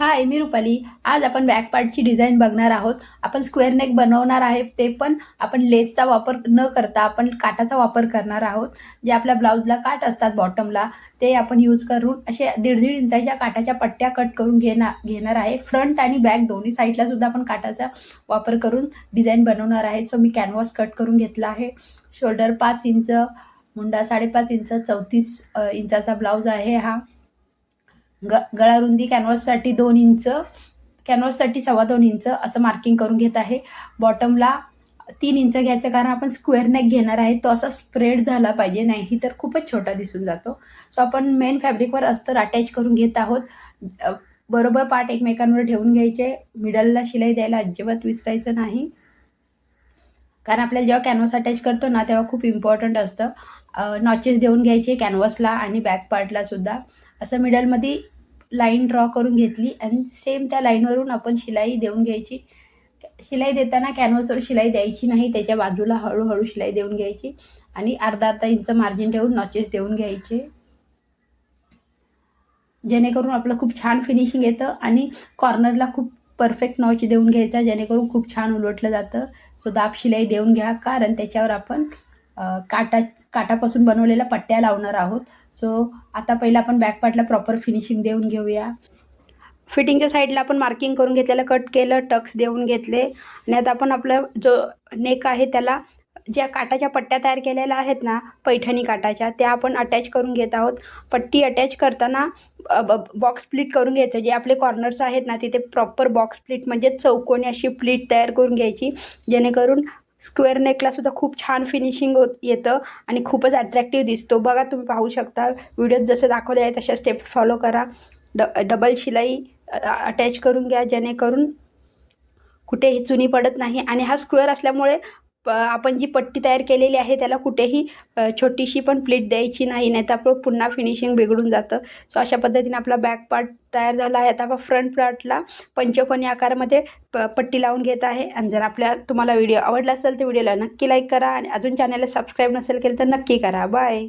हाय, मी रुपाली. आज आपण back पार्टची design बघणार आहोत. आपण स्क्वेअर नेक बनवणार आहे, ते पण आपण लेसचा वापर न करता आपण काठाचा वापर करणार आहोत. जे आपल्या ब्लाउजला काठ असतात बॉटमला, ते आपण यूज करून असे 1.5 इंचाच्या काठाच्या पट्ट्या कट करून घेणार आहे. फ्रंट आणि बॅक दोन्ही साईडला सुद्धा आपण काठाचा वापर करून डिझाइन बनवणार आहे. सो मी कॅनव्हास कट करून घेतला आहे. शोल्डर 5 इंच, मुंडा 5.5 इंच, 34 इंचाचा ब्लाउज आहे हा. गळा रुंदी कॅनव्हाससाठी 2 इंच, कॅनव्हाससाठी 2.25 इंच असं मार्किंग करून घेत आहे. बॉटमला 3 इंच घ्यायचं, कारण आपण स्क्वेअर नेक घेणार आहे. तो असा स्प्रेड झाला पाहिजे, नाही तर खूपच छोटा दिसून जातो. सो आपण मेन फॅब्रिकवर अस्तर अटॅच करून घेत आहोत. बरोबर पार्ट एकमेकांवर ठेवून घ्यायचे. मिडलला शिलाई द्यायला अजिबात विसरायचं नाही, कारण आपल्याला जेव्हा कॅनव्हास अटॅच करतो ना, तेव्हा खूप इम्पॉर्टंट असतं. नॉचेस देऊन घ्यायचे कॅनव्हासला आणि बॅक पार्टला सुद्धा. असं मिडलमध्ये लाईन ड्रॉ करून घेतली आणि सेम त्या लाईनवरून आपण शिलाई देऊन घ्यायची. शिलाई देताना कॅनव्हासवर शिलाई द्यायची नाही, त्याच्या बाजूला हळूहळू शिलाई देऊन घ्यायची आणि अर्धा इंच मार्जिन ठेवून नॉचेस देऊन घ्यायचे, जेणेकरून आपलं खूप छान फिनिशिंग येतं. आणि कॉर्नरला खूप परफेक्ट नॉच देऊन घ्यायचा, जेणेकरून खूप छान उलटलं जातं. सो दाब शिलाई देऊन घ्या, कारण त्याच्यावर आपण काठापासून बनवलेल्या पट्ट्या लावणार आहोत. सो आता पहिलं आपण बॅक पार्टला प्रॉपर फिनिशिंग देऊन घेऊया. फिटिंगच्या साईडला आपण मार्किंग करून घेतलेलं, कट केलं, टक्स देऊन घेतले. आणि आता आपण आपला जो नेक आहे त्याला ज्या काठाच्या पट्ट्या तयार केलेल्या आहेत ना, पैठणी काठाच्या, त्या आपण अटॅच करून घेत आहोत. पट्टी अटॅच करताना बॉक्स प्लीट करून घ्यायचं. जे आपले कॉर्नर्स आहेत ना, तिथे प्रॉपर बॉक्स प्लीट म्हणजे चौकोनी अशी प्लीट तयार करून घ्यायची, जेणेकरून स्क्वेअर नेकला सुद्धा खूप छान फिनिशिंग येतं आणि खूपच अट्रॅक्टिव्ह दिसतो. बघा, तुम्ही पाहू शकता व्हिडिओत जसं दाखवले आहे तशा स्टेप्स फॉलो करा. डबल शिलाई अटॅच करून घ्या, जेणेकरून कुठेही चुनी पडत नाही. आणि हा स्क्वेअर असल्यामुळे आपण जी पट्टी तयार केलेली आहे त्याला कुठेही छोटीशी पण प्लीट द्यायची नाही, नाही तर आपलं पुन्हा फिनिशिंग बिघडून जातं. सो अशा पद्धतीने आपला बॅक पार्ट तयार झाला आहे. आता आपण फ्रंट पार्टला पंचकोनी आकारामध्ये पट्टी लावून घेत आहे. आणि जर तुम्हाला व्हिडिओ आवडला असेल तर व्हिडिओला नक्की लाईक करा, आणि अजून चॅनलला सबस्क्राईब नसेल केलं तर नक्की करा. बाय.